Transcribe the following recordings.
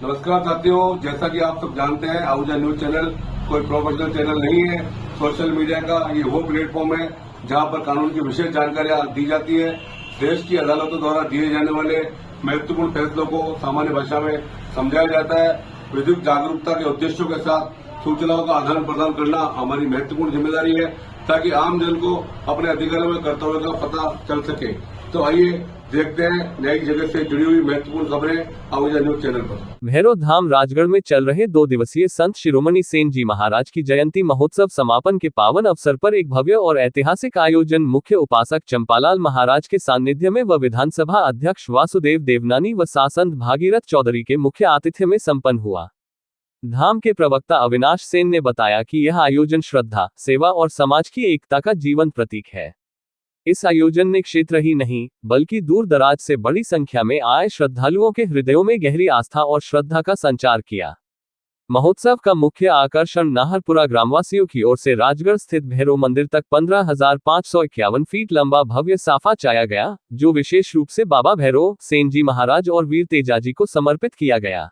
नमस्कार साथियों, जैसा कि आप सब जानते हैं आहूजा न्यूज चैनल कोई प्रोफेशनल चैनल नहीं है। सोशल मीडिया का ये वो प्लेटफॉर्म है जहां पर कानून की विशेष जानकारियां दी जाती है। देश की अदालतों द्वारा दिए जाने वाले महत्वपूर्ण फैसलों को सामान्य भाषा में समझाया जाता है। विधिक जागरूकता के उद्देश्यों के साथ सूचनाओं का आदान प्रदान करना हमारी महत्वपूर्ण जिम्मेदारी है ताकि आम जन को अपने अधिकारों में कर्तव्यों का पता चल सके। तो आइए देखते हैं नई जगह से जुड़ी हुई महत्वपूर्ण खबरें आहूजा न्यूज चैनल पर। भैरव धाम राजगढ़ में चल रहे 2 दिवसीय संत शिरोमणि सेन जी महाराज की जयंती महोत्सव समापन के पावन अवसर पर एक भव्य और ऐतिहासिक आयोजन मुख्य उपासक चंपालाल महाराज के सानिध्य में व विधानसभा अध्यक्ष वासुदेव देवनानी व सांसद भागीरथ चौधरी के मुख्य आतिथ्य में संपन्न हुआ। धाम के प्रवक्ता अविनाश सेन ने बताया कि यह आयोजन श्रद्धा, सेवा और समाज की एकता का जीवंत प्रतीक है। इस आयोजन ने क्षेत्र ही नहीं बल्कि दूर दराज से बड़ी संख्या में आए श्रद्धालुओं के हृदयों में गहरी आस्था और श्रद्धा का संचार किया। महोत्सव का मुख्य आकर्षण नाहरपुरा ग्रामवासियों की ओर से राजगढ़ स्थित भैरव मंदिर तक 15,551 फीट लंबा भव्य साफा चाया गया, जो विशेष रूप से बाबा भैरव सेन जी महाराज और वीर तेजाजी को समर्पित किया गया।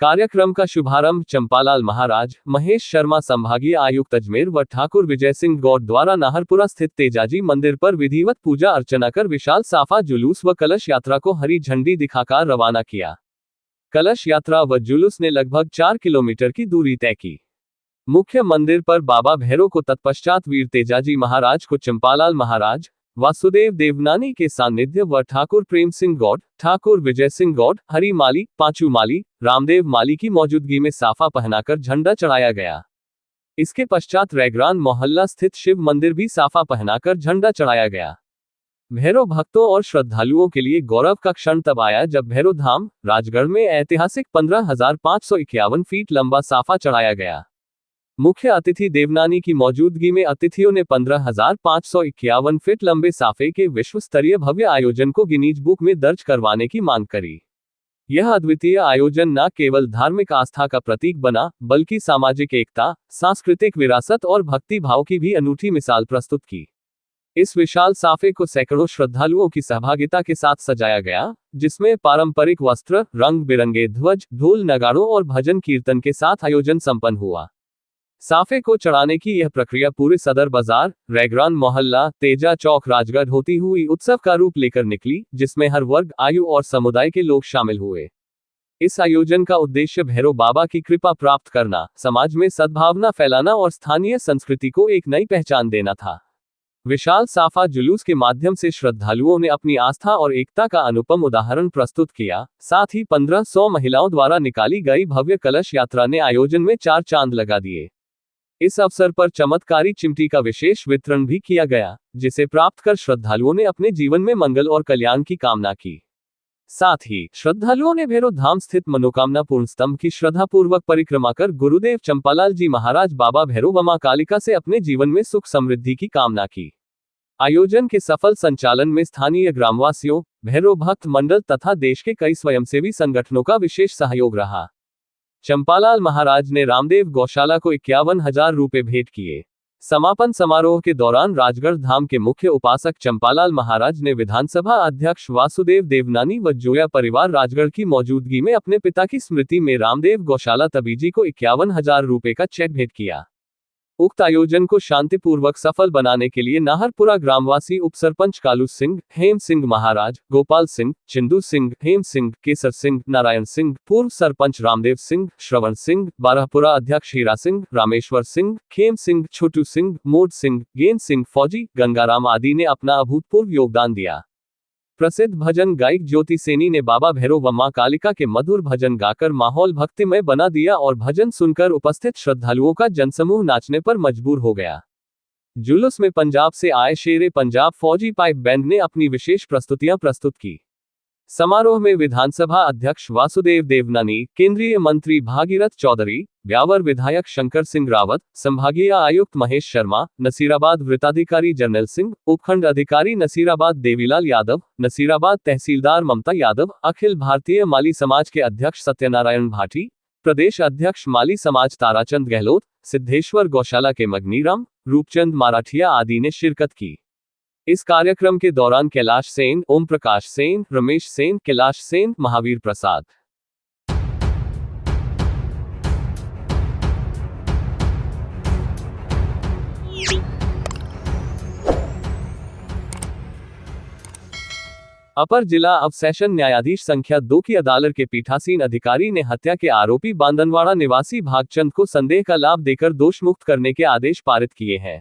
कार्यक्रम का शुभारंभ चंपालाल महाराज, महेश शर्मा संभागीय आयुक्त अजमेर व ठाकुर विजय सिंह गौड़ द्वारा नाहरपुरा स्थित तेजाजी मंदिर पर विधिवत पूजा अर्चना कर विशाल साफा जुलूस व कलश यात्रा को हरी झंडी दिखाकर रवाना किया। कलश यात्रा व जुलूस ने लगभग 4 किलोमीटर की दूरी तय की। मुख्य मंदिर पर बाबा भैरव को तत्पश्चात वीर तेजाजी महाराज को चंपालाल महाराज, वासुदेव देवनानी के सानिध्य व ठाकुर प्रेम सिंह गौड़, ठाकुर विजय सिंह गौड़, हरि माली, पांचू माली, रामदेव माली की मौजूदगी में साफा पहनाकर झंडा चढ़ाया गया। इसके पश्चात रैग्रान मोहल्ला स्थित शिव मंदिर भी साफा पहनाकर झंडा चढ़ाया गया। भैरव भक्तों और श्रद्धालुओं के लिए गौरव का क्षण तब आया जब भैरव धाम राजगढ़ में ऐतिहासिक 15,551 फीट लंबा साफा चढ़ाया गया। मुख्य अतिथि देवनानी की मौजूदगी में अतिथियों ने 15,551 फीट लंबे साफे के विश्व स्तरीय भव्य आयोजन को गिनीज बुक में दर्ज करवाने की मांग करी। यह अद्वितीय आयोजन न केवल धार्मिक आस्था का प्रतीक बना बल्कि सामाजिक एकता, सांस्कृतिक विरासत और भक्ति भाव की भी अनूठी मिसाल प्रस्तुत की। इस विशाल साफे को सैकड़ों श्रद्धालुओं की सहभागिता के साथ सजाया गया, जिसमें पारंपरिक वस्त्र, रंग बिरंगे ध्वज, ढोल नगाड़ों और भजन कीर्तन के साथ आयोजन संपन्न हुआ। साफे को चढ़ाने की यह प्रक्रिया पूरे सदर बाजार, रैग्रान मोहल्ला, तेजा चौक राजगढ़ होती हुई उत्सव का रूप लेकर निकली, जिसमें हर वर्ग, आयु और समुदाय के लोग शामिल हुए। इस आयोजन का उद्देश्य भैरव बाबा की कृपा प्राप्त करना, समाज में सद्भावना फैलाना और स्थानीय संस्कृति को एक नई पहचान देना था। विशाल साफा जुलूस के माध्यम से श्रद्धालुओं ने अपनी आस्था और एकता का अनुपम उदाहरण प्रस्तुत किया। साथ ही 1500 महिलाओं द्वारा निकाली गई भव्य कलश यात्रा ने आयोजन में 4 चांद लगा दिए। इस अवसर पर चमत्कारी चिमटी का विशेष वितरण भी किया गया, जिसे प्राप्त कर श्रद्धालुओं ने अपने जीवन में मंगल और कल्याण की कामना की। साथ ही श्रद्धालुओं ने भैरव धाम स्थित मनोकामना पूर्ण स्तंभ की श्रद्धापूर्वक परिक्रमा कर गुरुदेव चंपालाल जी महाराज, बाबा भैरव व मां कालिका से अपने जीवन में सुख समृद्धि की कामना की। आयोजन के सफल संचालन में स्थानीय ग्रामवासियों, भैरव भक्त मंडल तथा देश के कई स्वयंसेवी संगठनों का विशेष सहयोग रहा। चंपालाल महाराज ने रामदेव गौशाला को 51,000 रुपए भेंट किए। समापन समारोह के दौरान राजगढ़ धाम के मुख्य उपासक चंपालाल महाराज ने विधानसभा अध्यक्ष वासुदेव देवनानी व जोया परिवार राजगढ़ की मौजूदगी में अपने पिता की स्मृति में रामदेव गौशाला तबीजी को 51,000 रुपए का चेक भेंट किया। उक्त आयोजन को शांतिपूर्वक सफल बनाने के लिए नाहरपुरा ग्रामवासी उपसरपंच कालू सिंह, हेम सिंह महाराज, गोपाल सिंह, चिंदू सिंह, हेम सिंह, केसर सिंह, नारायण सिंह, पूर्व सरपंच रामदेव सिंह, श्रवण सिंह, बारहपुरा अध्यक्ष हीरा सिंह, रामेश्वर सिंह, खेम सिंह, छोटू सिंह, मोद सिंह, गेंद सिंह फौजी, गंगाराम आदि ने अपना अभूतपूर्व योगदान दिया। प्रसिद्ध भजन गायक ज्योति सेनी ने बाबा भैरव व मां कालिका के मधुर भजन गाकर माहौल भक्तिमय बना दिया और भजन सुनकर उपस्थित श्रद्धालुओं का जनसमूह नाचने पर मजबूर हो गया। जुलूस में पंजाब से आए शेरे पंजाब फौजी पाइप बैंड ने अपनी विशेष प्रस्तुतियां प्रस्तुत की। समारोह में विधानसभा अध्यक्ष वासुदेव देवनानी, केंद्रीय मंत्री भागीरथ चौधरी, ब्यावर विधायक शंकर सिंह रावत, संभागीय आयुक्त महेश शर्मा, नसीराबाद वृत्ताधिकारी जर्नैल सिंह, उपखंड अधिकारी नसीराबाद देवीलाल यादव, नसीराबाद तहसीलदार ममता यादव, अखिल भारतीय माली समाज के अध्यक्ष सत्यनारायण भाटी, प्रदेश अध्यक्ष माली समाज ताराचंद गहलोत, सिद्धेश्वर गौशाला के मगनीराम, रूपचंद माराठिया आदि ने शिरकत की। इस कार्यक्रम के दौरान कैलाश सेन, ओम प्रकाश सेन, रमेश सेन, कैलाश सेन, महावीर प्रसाद अपर जिला अब सेशन न्यायाधीश संख्या 2 की अदालत के पीठासीन अधिकारी ने हत्या के आरोपी बांदनवाड़ा निवासी भागचंद को संदेह का लाभ देकर दोषमुक्त करने के आदेश पारित किए हैं।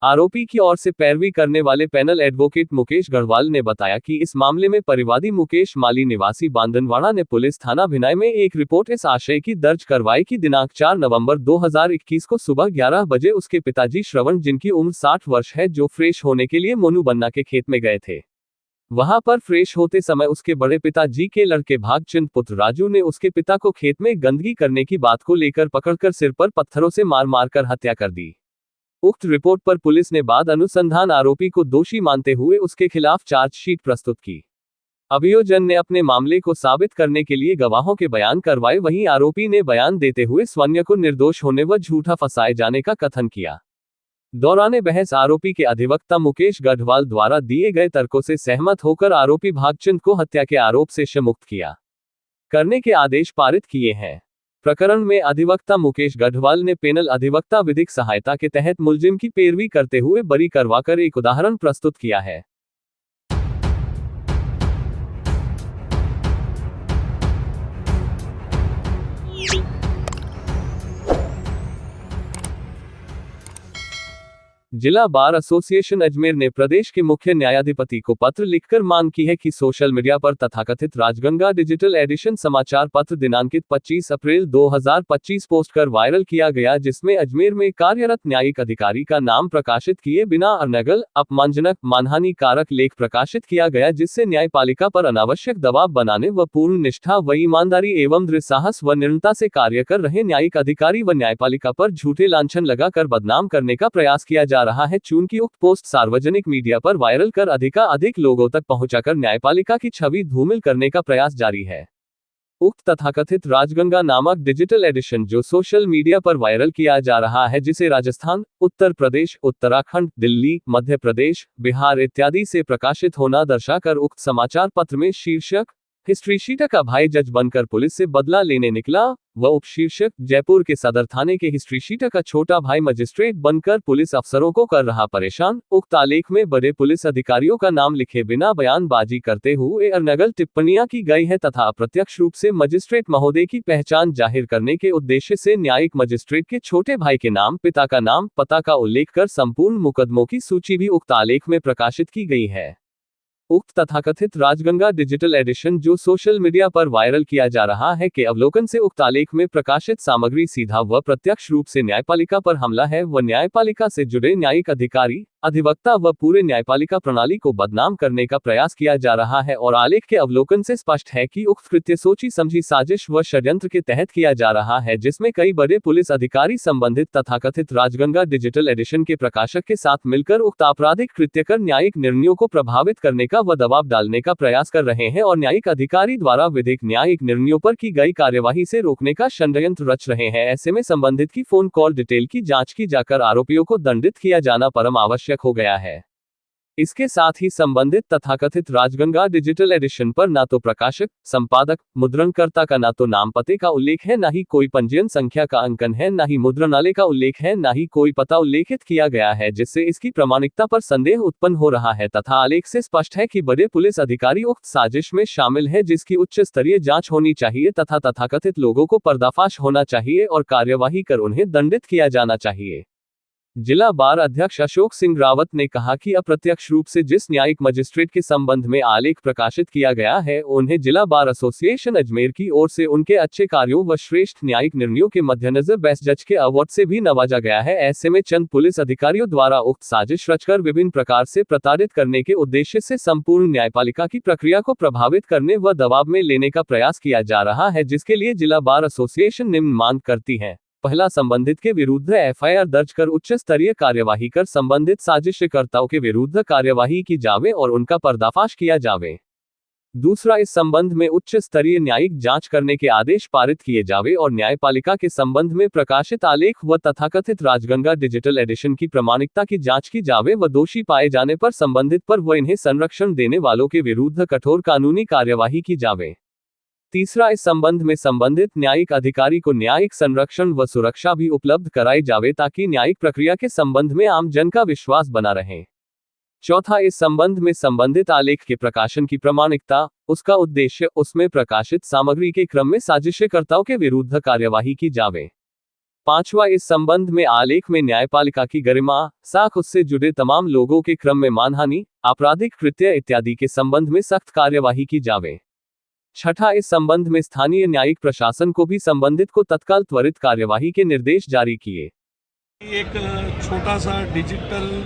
आरोपी की ओर से पैरवी करने वाले पैनल एडवोकेट मुकेश गढ़वाल ने बताया कि इस मामले में परिवादी मुकेश माली निवासी बांदनवाड़ा ने पुलिस थाना भिनाई में एक रिपोर्ट इस आशय की दर्ज करवाई कि दिनांक 4 नवंबर 2021 को सुबह 11 बजे उसके पिताजी श्रवण, जिनकी उम्र 60 वर्ष है, जो फ्रेश होने के लिए मोनू बन्ना के खेत में गए थे। वहां पर फ्रेश होते समय उसके बड़े पिताजी के लड़के भागचंद पुत्र राजू ने उसके पिता को खेत में गंदगी करने की बात को लेकर पकड़कर सिर पर पत्थरों से मार मारकर हत्या कर दी। उक्त रिपोर्ट पर पुलिस ने बाद अनुसंधान आरोपी को दोषी मानते हुए उसके खिलाफ चार्जशीट प्रस्तुत की। अभियोजन ने अपने मामले को साबित करने के लिए गवाहों के बयान करवाए, वहीं आरोपी ने बयान देते हुए स्वयं को निर्दोष होने व झूठा फंसाए जाने का कथन किया। दौरान बहस आरोपी के अधिवक्ता मुकेश गढ़वाल द्वारा दिए गए तर्कों से सहमत होकर आरोपी भागचंद को हत्या के आरोप से मुक्त किया करने के आदेश पारित किए हैं। प्रकरण में अधिवक्ता मुकेश गढ़वाल ने पेनल अधिवक्ता विधिक सहायता के तहत मुलजिम की पैरवी करते हुए बरी करवाकर एक उदाहरण प्रस्तुत किया है। जिला बार एसोसिएशन अजमेर ने प्रदेश के मुख्य न्यायाधिपति को पत्र लिखकर मांग की है कि सोशल मीडिया पर तथाकथित राजगंगा डिजिटल एडिशन समाचार पत्र दिनांकित 25 अप्रैल 2025 पोस्ट कर वायरल किया गया, जिसमें अजमेर में कार्यरत न्यायिक अधिकारी का नाम प्रकाशित किए बिना अनर्गल, अपमानजनक, मानहानि कारक लेख प्रकाशित किया गया, जिससे न्यायपालिका पर अनावश्यक दबाव बनाने व पूर्ण निष्ठा व ईमानदारी एवं दृढ़साहस व निर्णता से कार्य कर रहे न्यायिक अधिकारी व न्यायपालिका पर झूठे लांछन लगाकर बदनाम करने का प्रयास किया जा रहा है। चूंकि उक्त पोस्ट सार्वजनिक मीडिया पर वायरल कर अधिक लोगों तक पहुंचाकर न्यायपालिका की छवि धूमिल करने का प्रयास जारी है। उक्त तथाकथित राजगंगा नामक डिजिटल एडिशन जो सोशल मीडिया पर वायरल किया जा रहा है, जिसे राजस्थान, उत्तर प्रदेश, उत्तराखंड, दिल्ली, मध्य प्रदेश, बिहार इत्यादि से प्रकाशित होना दर्शाकर उक्त समाचार पत्र में शीर्षक हिस्ट्री शीटा का भाई जज बनकर पुलिस से बदला लेने निकला व उपशीर्षक जयपुर के सदर थाने के हिस्ट्री शीटा का छोटा भाई मजिस्ट्रेट बनकर पुलिस अफसरों को कर रहा परेशान। उक्त आलेख में बड़े पुलिस अधिकारियों का नाम लिखे बिना बयानबाजी करते हुए अनर्गल टिप्पणियां की गई है तथा अप्रत्यक्ष रूप से मजिस्ट्रेट महोदय की पहचान जाहिर करने के उद्देश्य से न्यायिक मजिस्ट्रेट के छोटे भाई के नाम, पिता का नाम, पता का उल्लेख कर संपूर्ण मुकदमों की सूची भी उक्त आलेख में प्रकाशित की गई है। उक्त तथाकथित राजगंगा डिजिटल एडिशन जो सोशल मीडिया पर वायरल किया जा रहा है के अवलोकन से उक्त आलेख में प्रकाशित सामग्री सीधा व प्रत्यक्ष रूप से न्यायपालिका पर हमला है व न्यायपालिका से जुड़े न्यायिक अधिकारी, अधिवक्ता व पूरे न्यायपालिका प्रणाली को बदनाम करने का प्रयास किया जा रहा है और आलेख के अवलोकन से स्पष्ट है कि उक्त कृत्य सोची समझी साजिश व षड्यंत्र के तहत किया जा रहा है, जिसमें कई बड़े पुलिस अधिकारी संबंधित तथाकथित राजगंगा डिजिटल एडिशन के प्रकाशक के साथ मिलकर उक्त आपराधिक कृत्य कर न्यायिक निर्णयों को प्रभावित करने का व दबाव डालने का प्रयास कर रहे हैं और न्यायिक अधिकारी द्वारा विधिक न्यायिक निर्णयों पर की गई कार्यवाही से रोकने का षड्यंत्र रच रहे हैं। ऐसे में संबंधित की फोन कॉल डिटेल की जांच की जाकर आरोपियों को दंडित किया जाना परम आवश्यक हो गया है। इसके साथ ही संबंधित तथाकथित राजगंगा डिजिटल एडिशन पर ना तो प्रकाशक, संपादक, मुद्रणकर्ता का ना तो नाम पते का उल्लेख है, ना ही कोई पंजीयन संख्या का अंकन है, ना ही मुद्रणालय का उल्लेख है, ना ही कोई पता उल्लेखित किया गया है, जिससे इसकी प्रामाणिकता पर संदेह उत्पन्न हो रहा है तथा आलेख से स्पष्ट है कि बड़े पुलिस अधिकारी उक्त साजिश में शामिल है, जिसकी उच्च स्तरीय जांच होनी चाहिए तथा तथाकथित लोगों को पर्दाफाश होना चाहिए और कार्यवाही कर उन्हें दंडित किया जाना चाहिए। जिला बार अध्यक्ष अशोक सिंह रावत ने कहा कि अप्रत्यक्ष रूप से जिस न्यायिक मजिस्ट्रेट के संबंध में आलेख प्रकाशित किया गया है, उन्हें जिला बार एसोसिएशन अजमेर की ओर से उनके अच्छे कार्यों व श्रेष्ठ न्यायिक निर्णयों के मद्देनजर बेस्ट जज के अवार्ड से भी नवाजा गया है। ऐसे में चंद पुलिस अधिकारियों द्वारा उक्त साजिश रचकर विभिन्न प्रकार से प्रताड़ित करने के उद्देश्य से संपूर्ण न्यायपालिका की प्रक्रिया को प्रभावित करने व दबाव में लेने का प्रयास किया जा रहा है, जिसके लिए जिला बार एसोसिएशन निम्न मांग करती है। पहला, संबंधित के विरुद्ध एफआईआर दर्ज कर उच्च स्तरीय कार्यवाही कर संबंधित साजिशकर्ताओं के विरुद्ध कार्यवाही की जावे और उनका पर्दाफाश किया जावे। दूसरा, इस संबंध में उच्च स्तरीय न्यायिक जांच करने के आदेश पारित किए जावे और न्यायपालिका के संबंध में प्रकाशित आलेख व तथाकथित राजगंगा डिजिटल एडिशन की प्रामाणिकता की जांच की जावे व दोषी पाए जाने पर संबंधित पर व इन्हें संरक्षण देने वालों के विरुद्ध कठोर कानूनी कार्यवाही की जावे। तीसरा, इस संबंध में संबंधित न्यायिक अधिकारी को न्यायिक संरक्षण व सुरक्षा भी उपलब्ध कराई जावे ताकि न्यायिक प्रक्रिया के संबंध में आम जन का विश्वास बना रहे। चौथा, इस संबंध में संबंधित आलेख के प्रकाशन की प्रामाणिकता, उसका उद्देश्य, उसमें प्रकाशित सामग्री के क्रम में साजिशकर्ताओं के विरुद्ध कार्यवाही की जावे। पांचवा, इस संबंध में आलेख में न्यायपालिका की गरिमा, साख, उससे जुड़े तमाम लोगों के क्रम में मानहानि, आपराधिक कृत्य इत्यादि के संबंध में सख्त कार्यवाही की जावे। छठा, इस संबंध में स्थानीय न्यायिक प्रशासन को भी संबंधित को तत्काल त्वरित कार्यवाही के निर्देश जारी किए। एक छोटा सा डिजिटल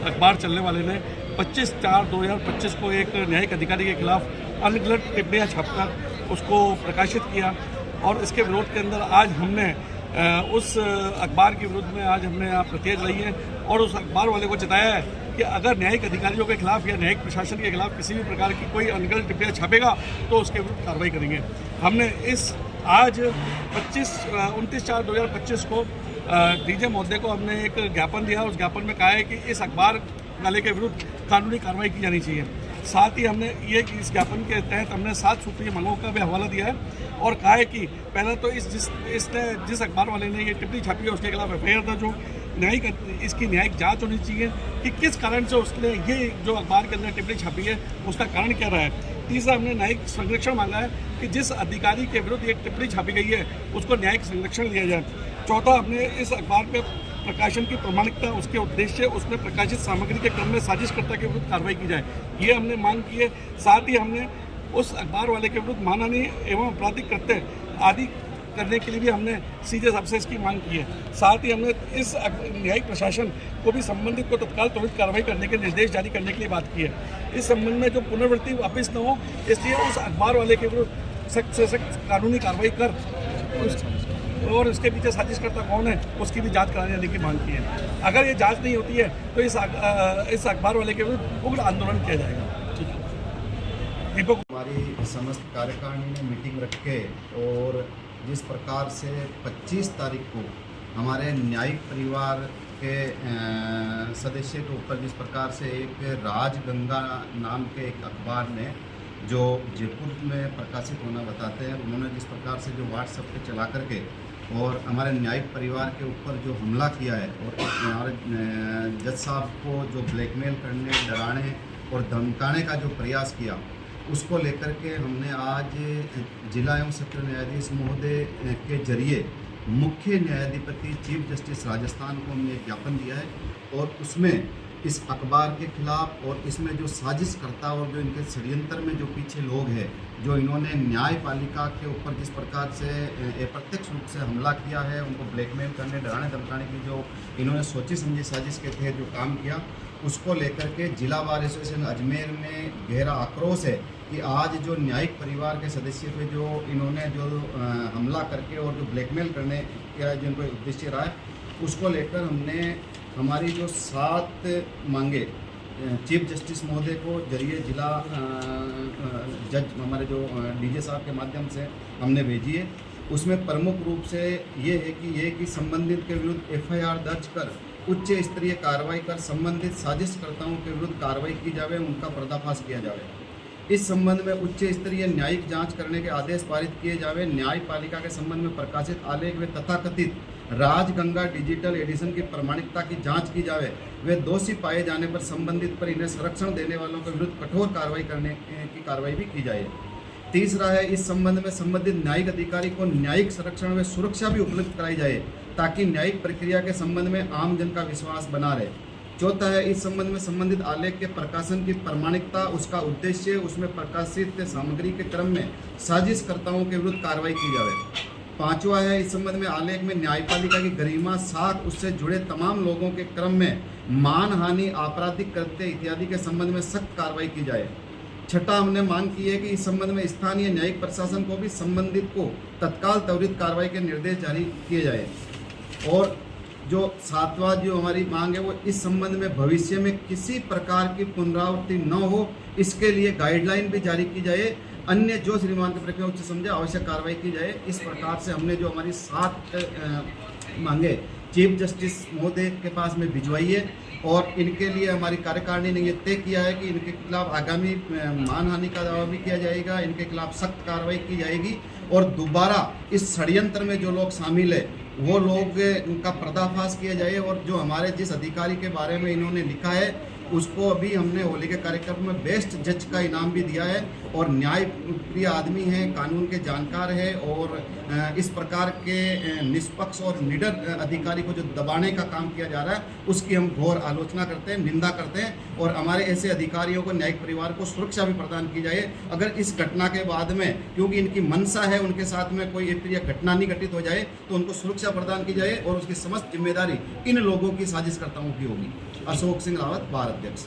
अखबार चलने वाले ने 25/4/2025 को एक न्यायिक अधिकारी के खिलाफ अनगलत टिप्पणियां छापकर उसको प्रकाशित किया और इसके विरोध के अंदर आज हमने उस अखबार के विरुद्ध में आज हमने यहाँ प्रतिक्रिया लाई है और उस अखबार वाले को चेताया है कि अगर न्यायिक अधिकारियों के खिलाफ या न्यायिक प्रशासन के खिलाफ किसी भी प्रकार की कोई अनगलत टिप्पणियां छापेगा तो उसके विरुद्ध कार्रवाई करेंगे। हमने आज 29/4/2025 को डीजे महोदय को हमने एक ज्ञापन दिया। उस ज्ञापन में कहा है कि इस अखबार वाले के विरुद्ध कानूनी कार्रवाई की जानी चाहिए। साथ ही हमने ये इस ज्ञापन के तहत हमने 7 सूत्रीय मांगों का भी हवाला दिया है और कहा है कि पहले तो जिस अखबार वाले ने ये टिप्पणी छापी है उसके खिलाफ एफआईआर दर्ज हो, इसकी न्यायिक जांच होनी चाहिए कि किस कारण से उसने ये जो अखबार के अंदर टिप्पणी छापी है उसका कारण क्या रहा है। तीसरा, हमने न्यायिक संरक्षण मांगा है कि जिस अधिकारी के विरुद्ध ये टिप्पणी छापी गई है उसको न्यायिक संरक्षण दिया जाए। चौथा, हमने इस अखबार पे प्रकाशन की प्रामाणिकता, उसके उद्देश्य, उसमें प्रकाशित सामग्री के क्रम में साजिशकर्ता के विरुद्ध कार्रवाई की जाए, ये हमने मांग की है। साथ ही हमने उस अखबार वाले के विरुद्ध मानहानि एवं आपराधिक कृत्य आदि करने के लिए भी हमने सीधे सबसे इसकी मांग की है। साथ ही हमने इस न्यायिक प्रशासन को भी संबंधित को तत्काल त्वरित कार्रवाई करने के निर्देश जारी करने के लिए बात की है। इस संबंध में जो पुनरावृत्ति वापस न हो, इसलिए उस अखबार वाले के विरुद्ध सख्त से सख्त कानूनी कार्रवाई कर और इसके पीछे साजिशकर्ता कौन है उसकी भी जांच कराने जाने की मांग की है। अगर ये जांच नहीं होती है तो इस अखबार वाले के विरुद्ध उग्र आंदोलन किया जाएगा। दीपक, हमारी समस्त कार्यकारिणी ने मीटिंग रख के और जिस प्रकार से 25 तारीख को हमारे न्यायिक परिवार के सदस्य के ऊपर जिस प्रकार से एक राजगंगा नाम के एक अखबार ने जो जयपुर में प्रकाशित होना बताते हैं, उन्होंने जिस प्रकार से जो व्हाट्सएप पे चला करके और हमारे न्यायिक परिवार के ऊपर जो हमला किया है और हमारे जज साहब को जो ब्लैकमेल करने, डराने और धमकाने का जो प्रयास किया, उसको लेकर के हमने आज जिला एवं सत्र न्यायाधीश महोदय के जरिए मुख्य न्यायाधिपति चीफ जस्टिस राजस्थान को हमने ज्ञापन दिया है और उसमें इस अखबार के खिलाफ और इसमें जो साजिशकर्ता और जो इनके षड्यंत्र में जो पीछे लोग हैं, जो इन्होंने न्यायपालिका के ऊपर जिस प्रकार से अप्रत्यक्ष रूप से हमला किया है, उनको ब्लैकमेल करने, डराने धमकाने की जो इन्होंने सोची समझी साजिश के तहत जो काम किया, उसको लेकर के जिला बार एसोसिएशन अजमेर में गहरा आक्रोश है कि आज जो न्यायिक परिवार के सदस्य पे जो इन्होंने जो हमला करके और जो ब्लैकमेल करने का जो इनको उद्देश्य रहा है, उसको लेकर हमने हमारी जो 7 मांगे चीफ जस्टिस महोदय को जरिए जिला जज हमारे जो डीजे साहब के माध्यम से हमने भेजी है। उसमें प्रमुख रूप से ये है कि संबंधित के विरुद्ध एफआईआर दर्ज कर उच्च स्तरीय कार्रवाई कर संबंधित साजिशकर्ताओं के विरुद्ध कार्रवाई की जाए, उनका पर्दाफाश किया जाए। इस संबंध में उच्च स्तरीय न्यायिक जांच करने के आदेश पारित किए जावे। न्यायपालिका के संबंध में प्रकाशित आलेख व तथाकथित राजगंगा डिजिटल एडिशन की प्रामाणिकता की जांच की जावे। वे दोषी पाए जाने पर संबंधित पर इन्हें संरक्षण देने वालों के विरुद्ध कठोर कार्रवाई करने की कार्रवाई भी की जाए। तीसरा है, इस संबंध में संबंधित न्यायिक अधिकारी को न्यायिक संरक्षण व सुरक्षा भी उपलब्ध कराई जाए ताकि न्यायिक प्रक्रिया के संबंध में आम जन का विश्वास बना रहे। चौथा है, इस संबंध में संबंधित आलेख के प्रकाशन की प्रामाणिकता, उसका उद्देश्य, उसमें प्रकाशित सामग्री के क्रम में साजिशकर्ताओं के विरुद्ध कार्रवाई की जाए। पांचवा है, इस संबंध में आलेख में न्यायपालिका की गरिमा, साख, उससे जुड़े तमाम लोगों के क्रम में मानहानि, आपराधिक कृत्य इत्यादि के संबंध में सख्त कार्रवाई की जाए। छठा, हमने मांग की है कि इस संबंध में स्थानीय न्यायिक प्रशासन को भी संबंधित को तत्काल त्वरित कार्रवाई के निर्देश जारी किए जाए। और जो 7वां जो हमारी मांग है वो इस संबंध में भविष्य में किसी प्रकार की पुनरावृत्ति न हो, इसके लिए गाइडलाइन भी जारी की जाए। अन्य जो श्रीमान की प्रक्रिया उच्च समझे आवश्यक कार्रवाई की जाए। इस प्रकार से हमने जो हमारी 7 मांगे चीफ जस्टिस महोदय के पास में भिजवाई है और इनके लिए हमारी कार्यकारिणी ने ये तय किया है कि इनके खिलाफ आगामी मानहानि का दावा भी किया जाएगा, इनके खिलाफ सख्त कार्रवाई की जाएगी और दोबारा इस षड्यंत्र में जो लोग शामिल है वो लोग उनका पर्दाफाश किया जाए और जो हमारे जिस अधिकारी के बारे में इन्होंने लिखा है उसको अभी हमने होली के कार्यक्रम में बेस्ट जज का इनाम भी दिया है। और न्याय प्रिय आदमी है, कानून के जानकार है और इस प्रकार के निष्पक्ष और निडर अधिकारी को जो दबाने का काम किया जा रहा है उसकी हम घोर आलोचना करते हैं, निंदा करते हैं। और हमारे ऐसे अधिकारियों को, न्यायिक परिवार को सुरक्षा भी प्रदान की जाए। अगर इस घटना के बाद में, क्योंकि इनकी मंशा है उनके साथ में कोई अप्रिय घटना नहीं घटित हो जाए, तो उनको सुरक्षा प्रदान की जाए और उसकी समस्त जिम्मेदारी इन लोगों की, साजिशकर्ताओं की होगी। अशोक सिंह रावत, बार अध्यक्ष।